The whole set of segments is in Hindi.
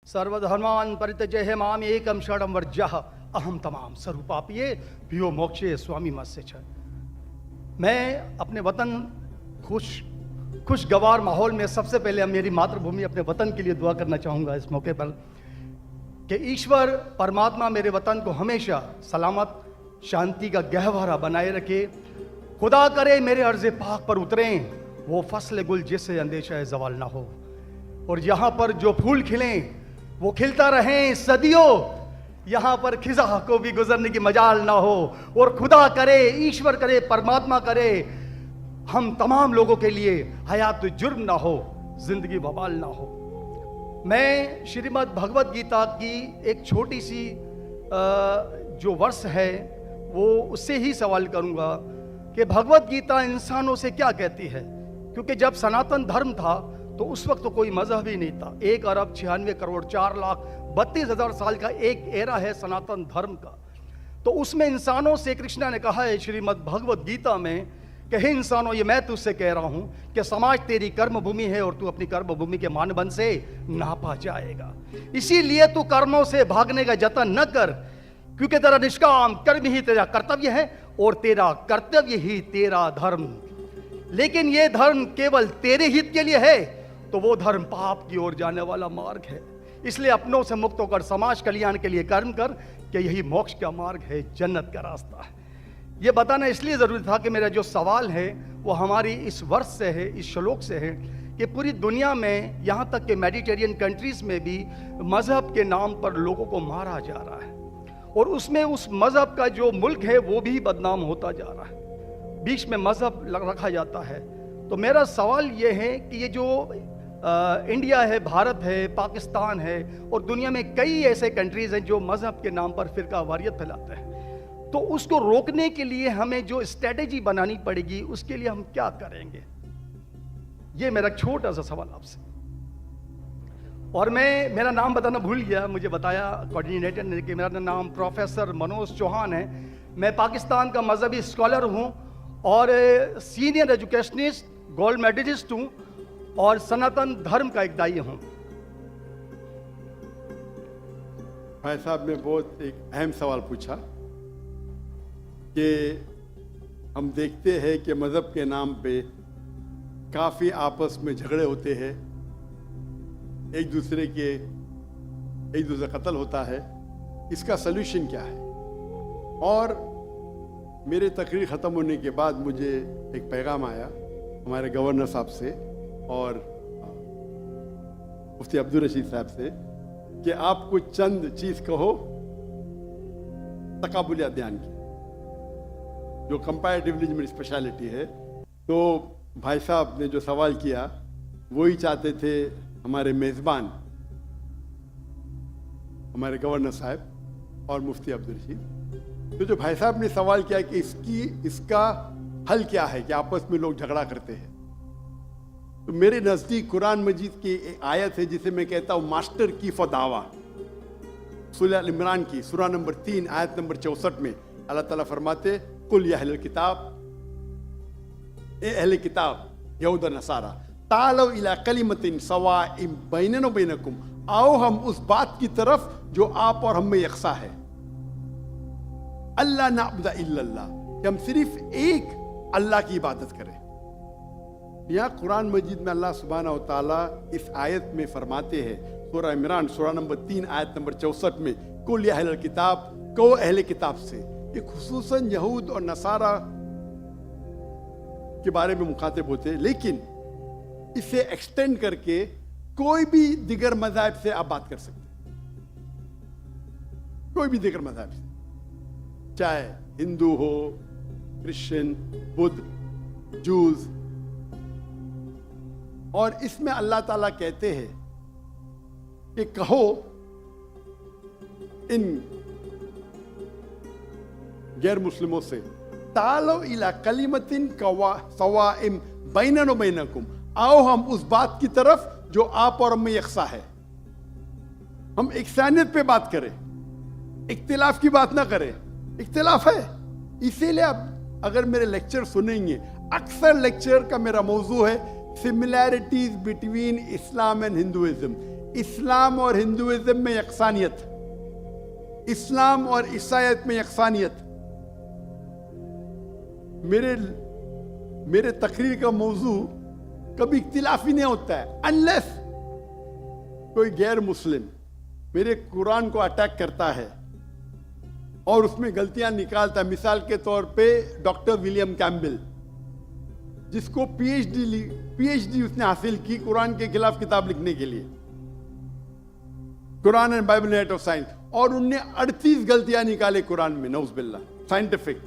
सर्वधर्मान् परित्यज्य माम एकम शरणं व्रजः अहम तमाम स्वरूपापिये पियो मोक्षे स्वामी मत्स्य छ। मैं अपने वतन खुशगवार माहौल में सबसे पहले मेरी मातृभूमि अपने वतन के लिए दुआ करना चाहूँगा इस मौके पर कि ईश्वर परमात्मा मेरे वतन को हमेशा सलामत शांति का गहवारा बनाए रखे। खुदा करे मेरे अर्ज़े पाक पर उतरें वो फसल गुल जिससे अंदेशा जवाल ना हो, और यहाँ पर जो फूल खिलें वो खिलता रहें सदियों, यहाँ पर खिजा को भी गुजरने की मजाल ना हो। और खुदा करे, ईश्वर करे, परमात्मा करे हम तमाम लोगों के लिए हयात जुर्म ना हो, जिंदगी वबाल ना हो। मैं श्रीमद् भगवत गीता की एक छोटी सी जो वर्ष है वो उससे ही सवाल करूंगा कि भगवत गीता इंसानों से क्या कहती है, क्योंकि जब सनातन धर्म था तो उस वक्त तो कोई मजहब ही नहीं था। 1 अरब 96 करोड़ 4,32,000 साल का एक एरा है सनातन धर्म का। तो उसमें इंसानों से कृष्ण ने कहा है श्रीमद् भगवत गीता में कि हे इंसानों, ये मैं तुझसे कह रहा हूं कि समाज तेरी कर्म भूमि है और तू अपनी कर्म भूमि के मानदंड से नापा जाएगा। इसीलिए तू कर्मों से भागने का जतन न कर, क्योंकि तेरा निष्काम कर्म ही तेरा कर्तव्य है और तेरा कर्तव्य ही तेरा धर्म। लेकिन यह धर्म केवल तेरे हित के लिए है तो वो धर्म पाप की ओर जाने वाला मार्ग है। इसलिए अपनों से मुक्त होकर समाज कल्याण के लिए कर्म कर कि यही मोक्ष का मार्ग है, जन्नत का रास्ता है। ये बताना इसलिए जरूरी था कि मेरा जो सवाल है वो हमारी इस वर्ष से है, इस श्लोक से है कि पूरी दुनिया में, यहाँ तक कि मेडिटेरियन कंट्रीज में भी मजहब के नाम पर लोगों को मारा जा रहा है, और उसमें उस मजहब का जो मुल्क है वो भी बदनाम होता जा रहा है, बीच में मजहब रखा जाता है। तो मेरा सवाल ये है कि ये जो इंडिया है, भारत है, पाकिस्तान है और दुनिया में कई ऐसे कंट्रीज हैं जो मजहब के नाम पर फिरका वारियत फैलाते हैं, तो उसको रोकने के लिए हमें जो स्ट्रेटेजी बनानी पड़ेगी उसके लिए हम क्या करेंगे? ये मेरा छोटा सा सवाल आपसे। और मैं मेरा नाम बताना भूल गया, मुझे बताया कोऑर्डिनेटर ने कि मेरा नाम प्रोफेसर मनोज चौहान है। मैं पाकिस्तान का मजहबी स्कॉलर हूँ और सीनियर एजुकेशनिस्ट, गोल्ड मेडलिस्ट हूँ और सनातन धर्म का एक दाई हूँ। भाई साहब ने बहुत एक अहम सवाल पूछा कि हम देखते हैं कि मजहब के नाम पे काफ़ी आपस में झगड़े होते हैं, एक दूसरे कत्ल होता है। इसका सलूशन क्या है? और मेरे तकरीर ख़त्म होने के बाद मुझे एक पैगाम आया हमारे गवर्नर साहब से और मुफ्ती अब्दुल रशीद साहब से कि आप कुछ चंद चीज़ कहो तकाबुली अध्ययन की, जो कंपैरेटिव रिलीजन स्पेशलिटी है। तो भाई साहब ने जो सवाल किया वही चाहते थे हमारे मेज़बान, हमारे गवर्नर साहब और मुफ्ती अब्दुल रशीद। तो जो भाई साहब ने सवाल किया कि इसका हल क्या है कि आपस में लोग झगड़ा करते हैं, तो मेरे नज़दीक कुरान मजीद की एक आयत है जिसे मैं कहता हूँ मास्टर की फदावा, सूरह अल इमरान की सूरह नंबर 3 आयत नंबर 64 में अल्लाह ताला फरमाते कुल या अहल किताब, ए अहले किताब यहूद और नसारा, तालव इला कलिमतिन सवाइम बैनना व बैनकुम, आओ हम उस बात की तरफ जो आप और हम में यकसा है। अल्लाह नाबुदा इल्लल्लाह, कि हम सिर्फ एक अल्लाह की इबादत करें। यहाँ कुरान मजीद में अल्लाह सुब्हानहू व तआला इस आयत में फरमाते हैं, सूरह इमरान सूरह नंबर 3 आयत नंबर 64 में, कुल या अहल किताब, कहो अहले किताब से। ये खुसूसन यहूद और नसारा के बारे में मुखातिब होते हैं, लेकिन इसे एक्सटेंड करके कोई भी दिगर मज़हब से आप बात कर सकते हैं, कोई भी दिगर मज़हब से, चाहे हिंदू हो, क्रिश्चियन, बुद्ध, जूज। और इसमें अल्लाह ताला कहते हैं कि कहो इन गैर मुस्लिमों से, तालो इला कलिमतिन सवाइम बैनना व बैनकुम, आओ हम उस बात की तरफ जो आप और हम में यकसा है। हम इकसानियत पे बात करें, इख्तिलाफ की बात ना करें। इख्तिलाफ है, इसीलिए आप अगर मेरे लेक्चर सुनेंगे, अक्सर लेक्चर का मेरा मौजू है similarities between Islam and Hinduism. Islam और हिंदुइज्म में यकसानियत, इस्लाम और ईसाईयत में यकसानियत। मेरे तकरीर का मौजू कभी इख्तिलाफी नहीं होता है, अनलेस कोई गैर मुस्लिम मेरे कुरान को अटैक करता है और उसमें गलतियां निकालता है। मिसाल के तौर पे डॉक्टर विलियम कैम्बेल, जिसको पीएचडी उसने हासिल की कुरान के खिलाफ किताब लिखने के लिए, Quran and Bible net of science, और उनने 38 गलतियां निकाले कुरान में, नौज़ुबिल्लाह, साइंटिफिक,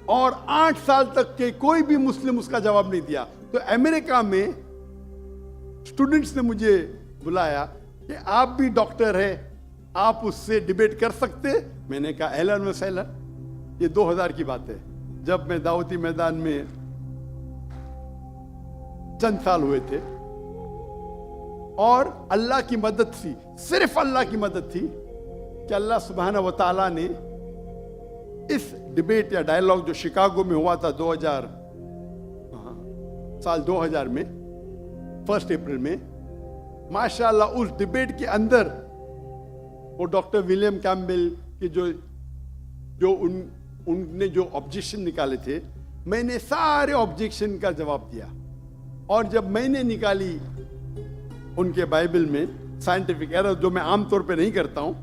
और 8 साल तक के कोई भी मुस्लिम उसका जवाब नहीं दिया। तो अमेरिका में स्टूडेंट्स ने मुझे बुलाया कि आप भी डॉक्टर हैं, आप उससे डिबेट कर सकते। मैंने कहा अहलन व सहलन। ये 2000 की बात है, जब मैं दावती मैदान में चंद साल हुए थे, और अल्लाह की मदद थी, सिर्फ अल्लाह की मदद थी कि अल्लाह सुब्हाना व तआला ने इस डिबेट या डायलॉग जो शिकागो में हुआ था 2000 में 1 अप्रैल में, माशाअल्लाह उस डिबेट के अंदर वो डॉक्टर विलियम कैम्बेल के उनने जो ऑब्जेक्शन निकाले थे, मैंने सारे ऑब्जेक्शन का जवाब दिया। और जब मैंने निकाली उनके बाइबल में साइंटिफिक एरर, जो मैं आमतौर पे नहीं करता हूं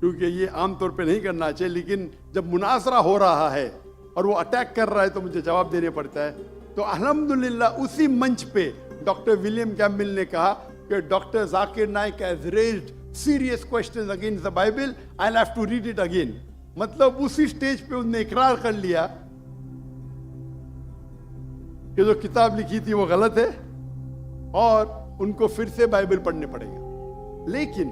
क्योंकि ये आमतौर पे नहीं करना चाहिए, लेकिन जब मुनाजरा हो रहा है और वो अटैक कर रहा है तो मुझे जवाब देने पड़ता है। तो अल्हम्दुलिल्लाह उसी मंच पे डॉक्टर विलियम कैम्बेल ने कहा कि doctor Zakir Naik has raised serious questions against the Bible, I have to read it again. मतलब उसी स्टेज पे उन्होंने इकरार कर लिया कि जो किताब लिखी थी वो गलत है और उनको फिर से बाइबल पढ़ने पड़ेगा। लेकिन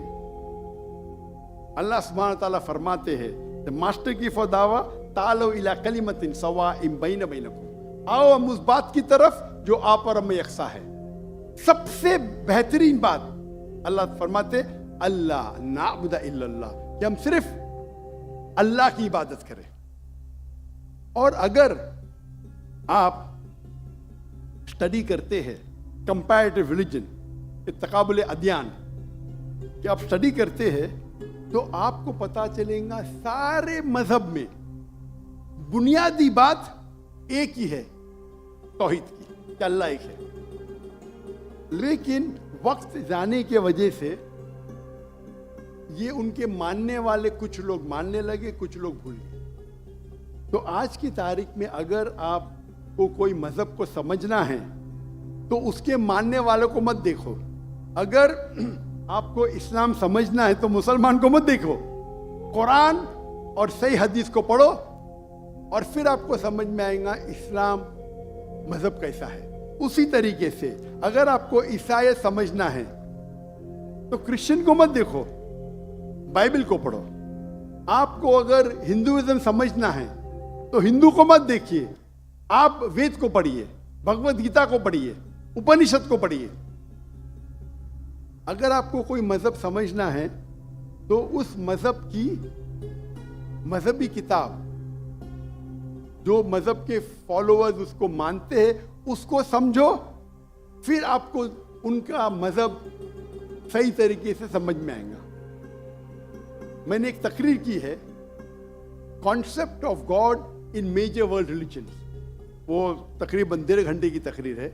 अल्लाह सुब्हानहू व तआला फरमाते हैं, द मास्टर की फदावा तालो इला कलिमतिन सवाइम बैन बैनकुम, आओ हम उस बात की तरफ जो आप और हम में यकसा है। सबसे बेहतरीन बात अल्लाह फरमाते अल्लाह नाबुदा इल्लल्लाह, कि हम सिर्फ अल्लाह की इबादत करें। और अगर आप स्टडी करते हैं कंपैरेटिव रिलीजन, तकाबुल अदियान, कि आप स्टडी करते हैं तो आपको पता चलेगा सारे मजहब में बुनियादी बात एक ही है, तौहीद की, कि अल्लाह एक है। लेकिन वक्त जाने की वजह से ये उनके मानने वाले कुछ लोग मानने लगे, कुछ लोग भूल गए। तो आज की तारीख में अगर आपको कोई मजहब को समझना है तो उसके मानने वालों को मत देखो। अगर आपको इस्लाम समझना है तो मुसलमान को मत देखो, कुरान और सही हदीस को पढ़ो और फिर आपको समझ में आएगा इस्लाम मजहब कैसा है। उसी तरीके से अगर आपको ईसाईयत समझना है तो क्रिश्चियन को मत देखो, बाइबल को पढ़ो। आपको अगर हिंदुइज्म समझना है तो हिंदू को मत देखिए, आप वेद को पढ़िए, भगवत गीता को पढ़िए, उपनिषद को पढ़िए। अगर आपको कोई मजहब समझना है तो उस मजहब की मजहबी किताब, जो मजहब के फॉलोअर्स उसको मानते हैं, उसको समझो, फिर आपको उनका मजहब सही तरीके से समझ में आएगा। मैंने एक तकरीर की है, concept of God in major world religion, वो तकरीबन 1.5 घंटे की तकरीर है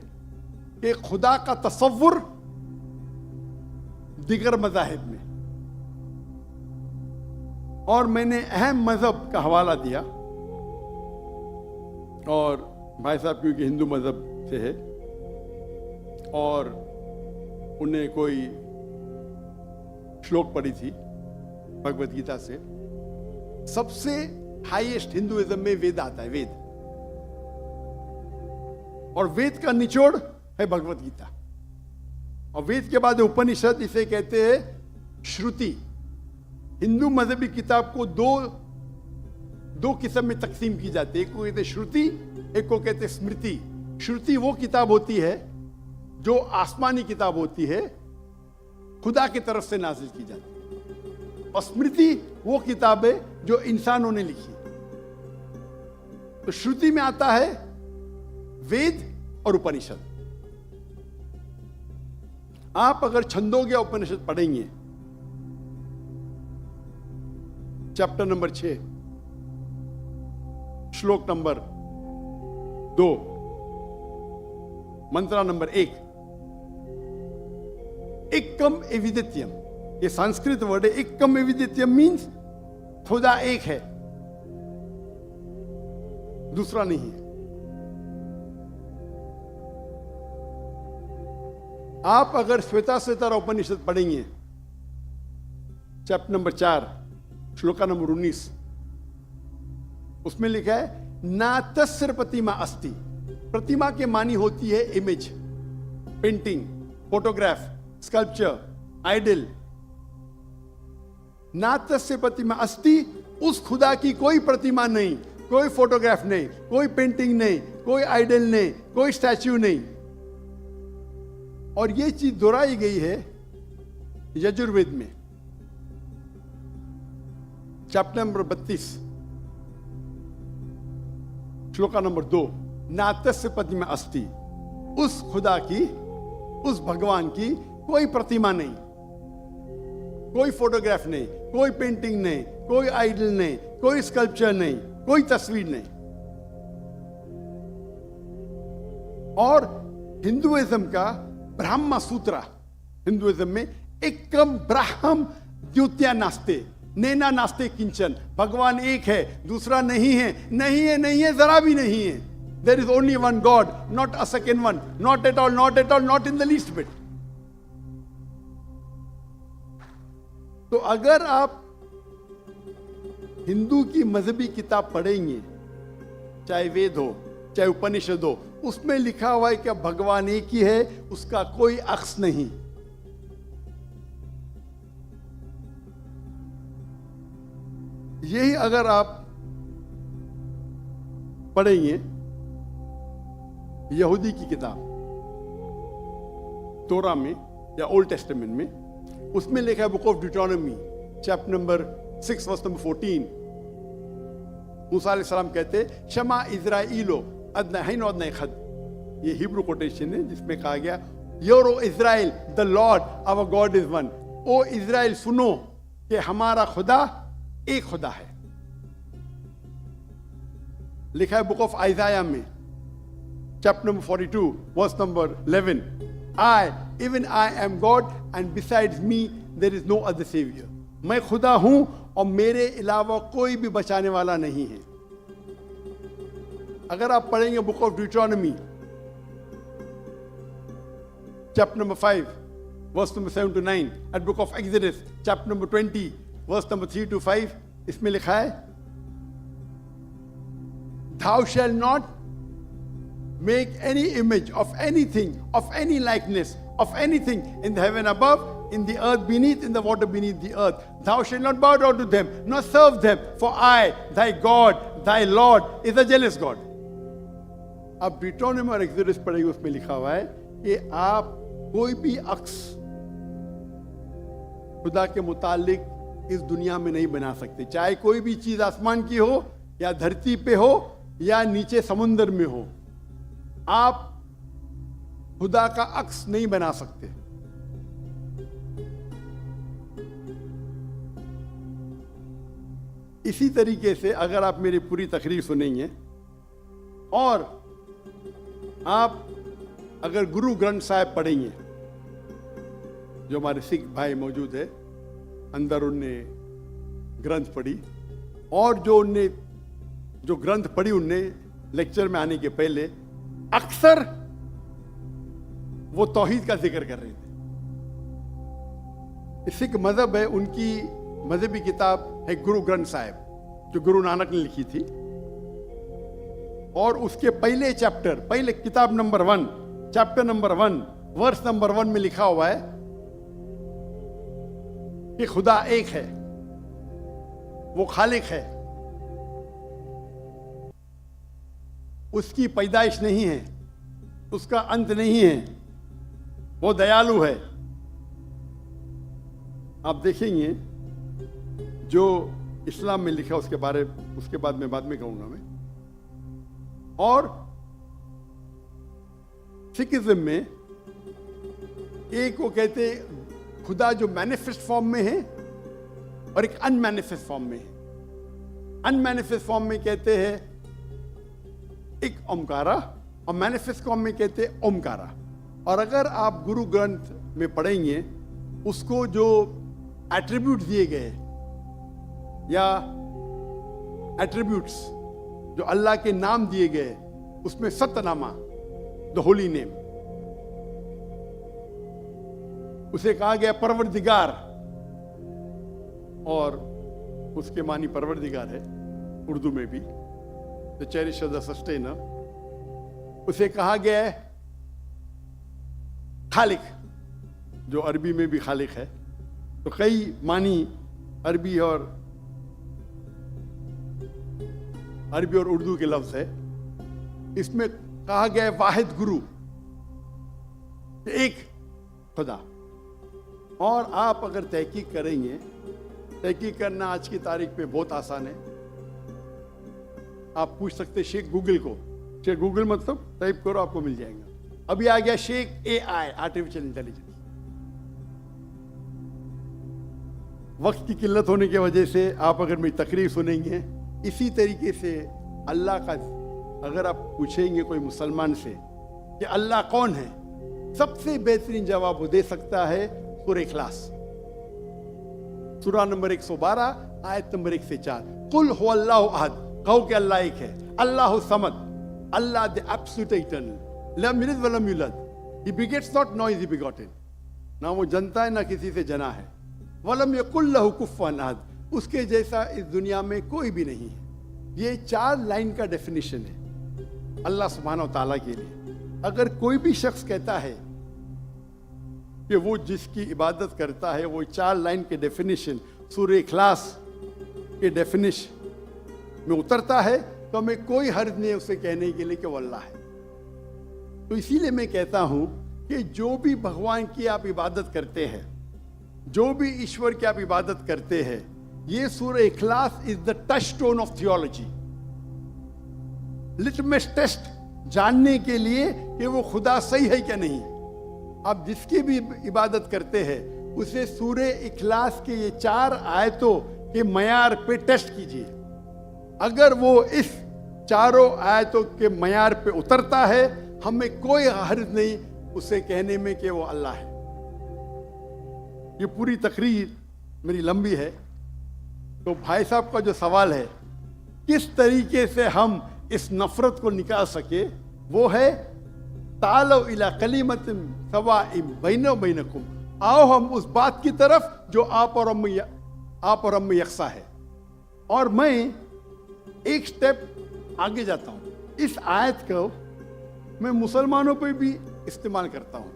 कि खुदा का तसव्वुर दिगर मज़ाहिब में। और मैंने अहम मजहब का हवाला दिया, और भाई साहब क्योंकि हिंदू मजहब से है और उन्हें कोई श्लोक पढ़ी थी भगवत गीता से, सबसे हाईएस्ट हिंदुइज्म में वेद आता है, वेद, और वेद का निचोड़ है भगवत गीता, और वेद के बाद उपनिषद, इसे कहते हैं श्रुति। हिंदू मजहबी किताब को दो किस्म में तकसीम की जाती है, एक को कहते हैं श्रुति, एक को कहते हैं स्मृति। श्रुति वो किताब होती है जो आसमानी किताब होती है, खुदा की तरफ से नाजिल की जाती है, और स्मृति वो किताब है जो इंसानों ने लिखी। तो श्रुति में आता है वेद और उपनिषद। आप अगर छंदोग्य उपनिषद पढ़ेंगे, चैप्टर नंबर 6, श्लोक नंबर 2, मंत्र नंबर 1, एकम एविदित्यम, ये संस्कृत वर्ड है। एकम एविदित्यम मीन्स खुदा एक है, दूसरा नहीं है। आप अगर श्वेताश्वेतर उपनिषद पढ़ेंगे, चैप्टर नंबर 4, श्लोका नंबर 19, उसमें लिखा है ना तस्य प्रतिमा अस्ति। प्रतिमा के मानी होती है image, painting, photograph, sculpture, idol. ना तस्य प्रतिमा अस्ति, उस खुदा की कोई प्रतिमा नहीं, कोई फोटोग्राफ नहीं, कोई पेंटिंग नहीं, कोई आइडल नहीं, कोई स्टैच्यू नहीं। और ये चीज दोहराई गई है यजुर्वेद में, चैप्टर नंबर 32, श्लोका नंबर 2, नातस्य प्रतिमा अस्ति। उस खुदा की, उस भगवान की कोई प्रतिमा नहीं, कोई फोटोग्राफ नहीं, कोई पेंटिंग नहीं, कोई आइडल नहीं, कोई स्कल्पचर नहीं, कोई तस्वीर नहीं। और हिंदुइज्म का ब्रह्म सूत्र, हिंदुइज्म में एकम ब्रह्म द्वितीया नास्ते, नैना नास्ते किंचन। भगवान एक है, दूसरा नहीं है, नहीं है, नहीं है, जरा भी नहीं है। There is only one God, not a second one, not at all, not at all, not in the least bit. तो अगर आप हिंदू की मजहबी किताब पढ़ेंगे, चाहे वेद हो, चाहे उपनिषद हो, उसमें लिखा हुआ है कि भगवान एक ही है, उसका कोई अक्स नहीं। यही अगर आप पढ़ेंगे यहूदी की किताब तोरा में या ओल्ड टेस्टामेंट में, उसमें लिखा है book of Deuteronomy, chapter number 6 verse number 14, मूसा अलैहिस्सलाम कहते शमा इज़राइलो अदनहैन अदनै खद। ये हिब्रू कोटेशन है जिसमें कहा गया your O Israel the Lord our God is one. O Israel सुनो कि हमारा खुदा एक खुदा है। लिखा है बुक ऑफ आइजाया में, chapter number 42 verse number 11, I even I am God and besides me there is no other saviour. मैं खुदा हूं और मेरे अलावा कोई भी बचाने वाला नहीं है। अगर आप पढ़ेंगे book of Deuteronomy, chapter number 5 verse number 7 to 9, and book of Exodus chapter number 20 verse number 3 to 5, इसमें लिखा है thou shall not make any image of anything, of any likeness, of anything in the heaven above, in the earth beneath, in the water beneath the earth. Thou shalt not bow down to them, nor serve them, for I, thy God, thy Lord, is a jealous God. अब ड्यूटोनॉमी और एक्सोडस पढ़ेंगे, उसमें लिखा हुआ है कि आप कोई भी अक्स खुदा के मुतालिक इस दुनिया में नहीं बना सकते, चाहे कोई भी चीज आसमान की हो या धरती पे हो या नीचे समुद्र में हो। आप खुदा का अक्स नहीं बना सकते। इसी तरीके से अगर आप मेरी पूरी तकरीर सुनेंगे और आप अगर गुरु ग्रंथ साहिब पढ़ेंगे, जो हमारे सिख भाई मौजूद है अंदर, उनने ग्रंथ पढ़ी, और जो उनने जो ग्रंथ पढ़ी उनने लेक्चर में आने के पहले अक्सर वो तौहीद का जिक्र कर रहे थे। सिख मजहब है, उनकी मजहबी किताब है गुरु ग्रंथ साहिब, जो गुरु नानक ने लिखी थी। और उसके पहले चैप्टर, पहले किताब number 1, chapter number 1 verse number 1 में लिखा हुआ है कि खुदा एक है, वो खालिक है, उसकी पैदाइश नहीं है, उसका अंत नहीं है, वो दयालु है। आप देखेंगे जो इस्लाम में लिखा उसके बारे, उसके बाद में कहूंगा मैं। और सिखिज्म में एक वो कहते खुदा जो मैनिफेस्ट फॉर्म में है और एक अनमैनिफेस्ट फॉर्म में है। अनमैनिफेस्ट फॉर्म में कहते हैं एक ओमकारा और मैनिफेस्ट फॉर्म में कहते हैं ओमकारा। और अगर आप गुरु ग्रंथ में पढ़ेंगे उसको जो एट्रीब्यूट दिए गए या एट्रीब्यूट्स जो अल्लाह के नाम दिए गए उसमें सतनामा द होली नेम, उसे कहा गया परवरदिगार और उसके मानी परवरदिगार है उर्दू में भी, द चेरिशर द सस्टेनर। उसे कहा गया है खालिक, जो अरबी में भी खालिक है। तो कई मानी अरबी और उर्दू के लफ्ज है। इसमें कहा गया है वाहिद गुरु, एक खुदा। और आप अगर तहकीक करेंगे, तहकीक करना आज की तारीख में बहुत आसान है। आप पूछ सकते शेख गूगल को, शेख गूगल मतलब टाइप करो आपको मिल जाएगा। अभी आ गया शेख AI, आर्टिफिशियल इंटेलिजेंस। वक्त की किल्लत होने की वजह से आप अगर मेरी तकरीर सुनेंगे, इसी तरीके से अल्लाह का अगर आप पूछेंगे कोई मुसलमान से कि अल्लाह कौन है, सबसे बेहतरीन जवाब वो दे सकता है सूरह इखलास, सूरा नंबर 112 आयत नंबर 1 से 4। कुल हुवल्लाहु अहद, कहो कि अल्लाह एक है। अल्लाहु समद, अल्लाह द एब्सोल्यूट इटर्नल, लम यलिद व लम यूलद, he begets not not is he begotten, ना वो जनता है ना किसी से जना है। वलम यकुल लहु कुफुवन अहद, उसके जैसा इस दुनिया में कोई भी नहीं है। ये 4 लाइन का डेफिनेशन है अल्लाह सुब्हानहू तआला के लिए। अगर कोई भी शख्स कहता है कि वो जिसकी इबादत करता है वो 4 लाइन के डेफिनेशन सूरह इखलास के डेफिनेशन में उतरता है, तो हमें कोई हर्ज नहीं उसे कहने के लिए कि वो अल्लाह है। तो इसीलिए मैं कहता हूं कि जो भी भगवान की आप इबादत करते हैं, जो भी ईश्वर की आप इबादत करते हैं, ये सूरह इखलास is the touchstone of theology, litmus test जानने के लिए कि वो खुदा सही है क्या नहीं। आप जिसकी भी इबादत करते हैं उसे सूरह इखलास के ये 4 आयतों के मयार पे टेस्ट कीजिए। अगर वो इस 4 आयतों के मयार पे उतरता है, हमें कोई हर्ज नहीं उसे कहने में कि वो अल्लाह है। ये पूरी तकरीर मेरी लंबी है, तो भाई साहब का जो सवाल है किस तरीके से हम इस नफरत को निकाल सके, वो है तालो इला कलिमतिन सवाइम बैना व बैनकुम, आओ हम उस बात की तरफ जो आप और हम में यकसा है। और मैं एक स्टेप आगे जाता हूं, इस आयत को मैं मुसलमानों पे भी इस्तेमाल करता हूं।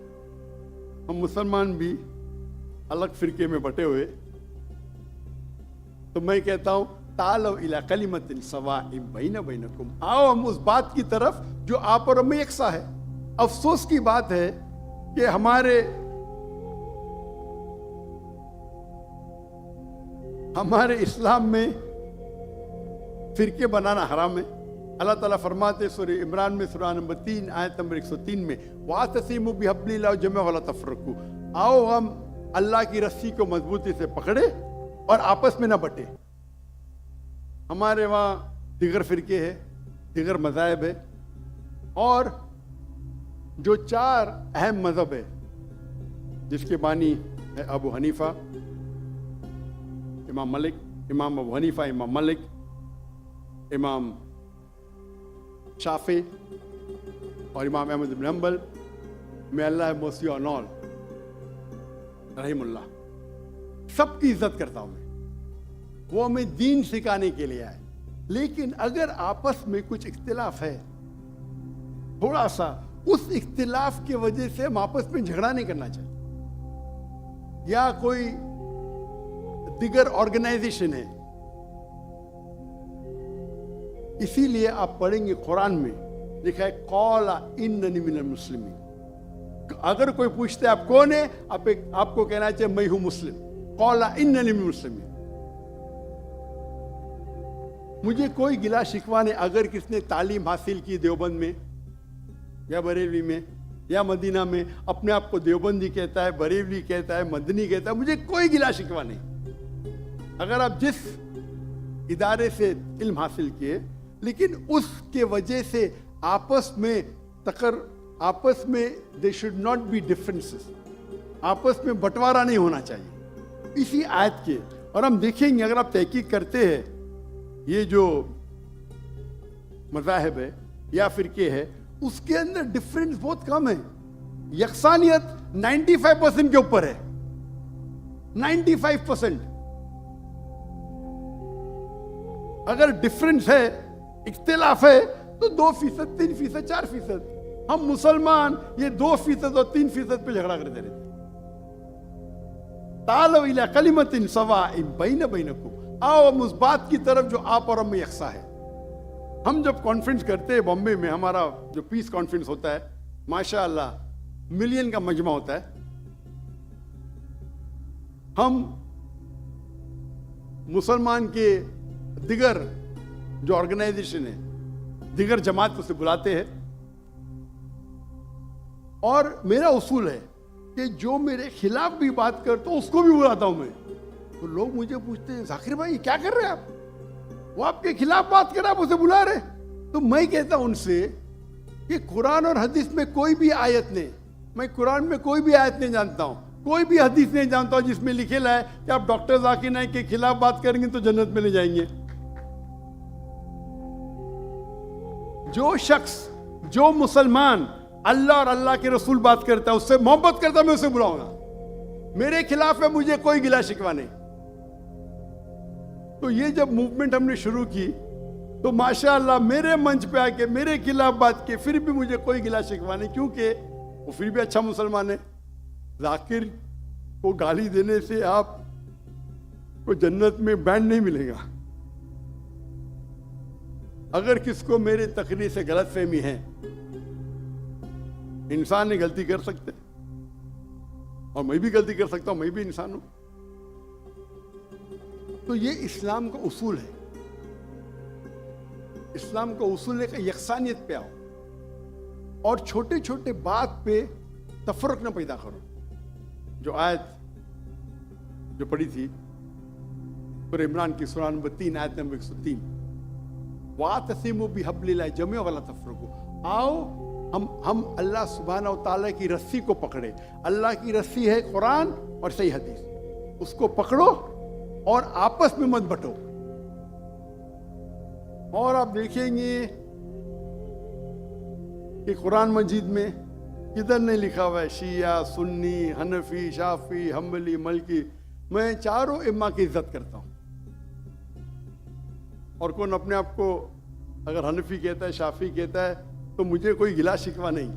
हम मुसलमान भी अलग फिरके में बटे हुए, तो मैं कहता हूं तालो इला कलिमतिन सवाइम बैना व बैनकुम, आओ हम उस बात की तरफ जो आप और हम में यकसा है। अफसोस की बात है कि हमारे इस्लाम में फिरके बनाना हराम है। अल्लाह ताला फरमाते सूरह इमरान में सूरा नंबर 3 आयत नंबर 103 में, वातसिमु बिहब्लिल्लाह जमीअन वला तफरकू, आओ हम अल्लाह की रस्सी को मजबूती से पकड़े और आपस में ना बटे। हमारे वहाँ दिगर फिरके है, दिगर मज़ाहिब है, और जो 4 अहम मज़हब है जिसके बानी है अबू हनीफा, इमाम मलिक, इमाम अबू हनीफा, इमाम मलिक, इमाम शाफी और इमाम अहमद बिन हंबल, मे अल्लाह मोसी और नौल रहीमुल्लाह, सबकी इज्जत करता हूं मैं। वो हमें दीन सिखाने के लिए आए। लेकिन अगर आपस में कुछ इख्तिलाफ है थोड़ा सा, उस इख्तिलाफ की वजह से हम आपस में झगड़ा नहीं करना चाहिए। या कोई दिगर ऑर्गेनाइजेशन है, इसीलिए आप पढ़ेंगे कुरान में लिखा है कौला इन्ननी मिनल मुस्लिमीन। अगर कोई पूछते आप कौन है, आपको कहना चाहिए मैं हूं मुस्लिम। कौला इन्ननी मिनल मुस्लिमीन। मुझे कोई गिला शिकवा नहीं अगर किसने तालीम हासिल की देवबंद में या बरेली में या मदीना में अपने आप को देवबंदी कहता है, बरेलवी कहता है, मदनी कहता है, मुझे कोई गिला शिकवा नहीं। अगर आप जिस इदारे से इल्म हासिल किए, लेकिन उसके वजह से आपस में they should not be differences, आपस में बंटवारा नहीं होना चाहिए इसी आयत के। और हम देखेंगे, अगर आप तहकीक करते हैं, ये जो मज़ाहिब है या फिरके है, उसके अंदर डिफरेंस बहुत कम है। यकसानियत 95% के ऊपर है, 95%। अगर डिफरेंस है, इख्तिलाफ है, तो 2%, 3%, 4%। हम मुसलमान ये 2% और 3% पे झगड़ा करते रहते। तालो इला कलिमतिन सवाइन बैन बैनकुम, आओ हम उस बात की तरफ जो आप और हम में यकसा है। हम जब कॉन्फ्रेंस करते हैं बॉम्बे में, हमारा जो पीस कॉन्फ्रेंस होता है, माशाअल्लाह मिलियन का मजमा होता है। हम मुसलमान के दिगर जो ऑर्गेनाइजेशन है, दिगर जमात को से बुलाते हैं, और मेरा उसूल है कि जो मेरे खिलाफ भी बात करता हूं उसको भी बुलाता हूं मैं। तो लोग मुझे पूछते हैं, जाकिर भाई क्या कर रहे हैं आप? वो आपके खिलाफ बात कर रहा है, आप उसे बुला रहे। तो मैं कहता हूं उनसे कि कुरान और हदीस में कोई भी आयत नहीं, मैं कुरान में कोई भी आयत नहीं जानता हूं, कोई भी हदीस नहीं जानता हूं जिसमें लिखेला है कि आप डॉक्टर जाकिर नाइक के खिलाफ बात करेंगे तो जन्नत में ले जाएंगे। जो शख्स, जो मुसलमान अल्लाह और अल्लाह के रसूल बात करता है, उससे मोहब्बत करता है, मैं उसे बुलाऊंगा। मेरे खिलाफ है, मुझे कोई गिला शिकवा नहीं। तो ये जब मूवमेंट हमने शुरू की, तो माशाअल्लाह मेरे मंच पे आके मेरे खिलाफ बात की, फिर भी मुझे कोई गिला शिकवा नहीं, क्योंकि वो फिर भी अच्छा मुसलमान है। जाकिर को गाली देने से आप को जन्नत में बैंड नहीं मिलेगा। अगर किसको मेरे तकरीर से गलत फहमी है, इंसान ने गलती कर सकते, और मैं भी गलती कर सकता हूं, मैं भी इंसान हूं। तो ये इस्लाम का उसूल है। इस्लाम का उसूल है कि यकसानियत पे आओ और छोटे छोटे बात पे तफरक न पैदा करो। जो आयत जो पढ़ी थी सूरह इमरान की सूरह नंबर 3 आयत नंबर 103, वातसिमु बिहब्लिल्लाहि जमीअन वला तफरकू। आओ हम अल्लाह सुब्हानहू व तआला की रस्सी को पकड़े। अल्लाह की रस्सी है कुरान और सही हदीस, उसको पकड़ो और आपस में मत बंटो। और आप देखेंगे कि कुरान मजीद में किधर नहीं लिखा हुआ है शिया, सुन्नी, हनफी, शाफी, हम्बली, मलकी। मैं चारों इम्मा की इज्जत करता हूं। और कौन अपने आप को अगर हनफी कहता है, शाफी कहता है, तो मुझे कोई गिला शिकवा नहीं।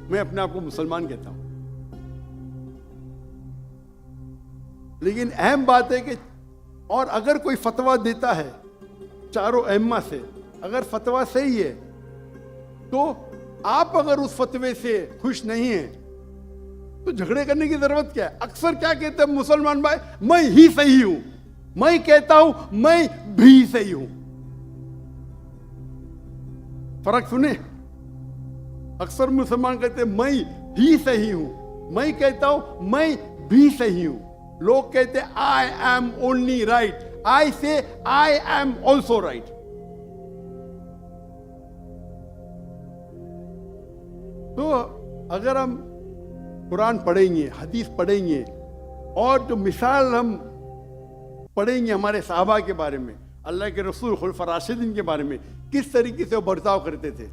मैं अपने आप को मुसलमान कहता हूं। लेकिन अहम बात है कि और अगर कोई फतवा देता है चारों अइम्मा से, अगर फतवा सही है, तो आप अगर उस फतवे से खुश नहीं हैं तो झगड़े करने की जरूरत क्या है? अक्सर क्या कहते हैं मुसलमान भाई, मैं ही सही हूं, मैं कहता हूं मैं भी सही हूं। फर्क सुने, अक्सर मुसलमान कहते हैं मैं ही सही हूं, मैं कहता हूं मैं भी सही हूं। लोग कहते हैं आई एम ओनली राइट, आई से आई एम ऑल्सो राइट। तो अगर हम कुरान पढ़ेंगे, हदीस पढ़ेंगे, और जो मिसाल हम पढ़ेंगे हमारे साहबा के बारे में, अल्लाह के रसूल खुलफा राशिदीन के बारे में, किस तरीके से वो बर्ताव करते थे।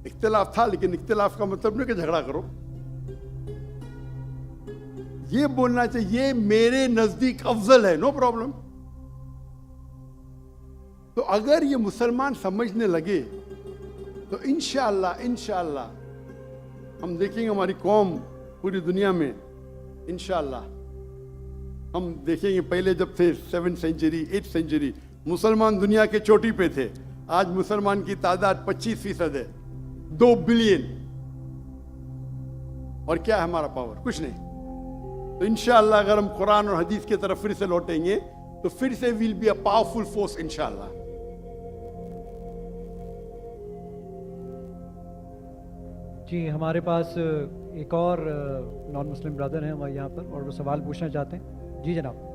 इख्तिलाफ था, लेकिन इख्तिलाफ का मतलब नहीं कि झगड़ा करो। ये बोलना चाहिए ये मेरे नजदीक अफजल है, नो प्रॉब्लम। तो अगर ये मुसलमान समझने लगे तो इंशाअल्लाह हम देखेंगे हमारी कौम पूरी दुनिया में, इंशाअल्लाह हम देखेंगे। पहले जब थे 7th सेंचुरी 8th सेंचुरी मुसलमान दुनिया के चोटी पे थे, आज मुसलमान की तादाद 25% है, 2 बिलियन। और क्या है हमारा पावर? कुछ नहीं। तो इंशाअल्लाह अगर हम कुरान और हदीस की तरफ फिर से लौटेंगे तो फिर से will be a powerful force इंशाअल्लाह। जी, हमारे पास एक और नॉन मुस्लिम ब्रदर हैं वह यहाँ पर, और वो सवाल पूछना चाहते हैं। जी जनाब।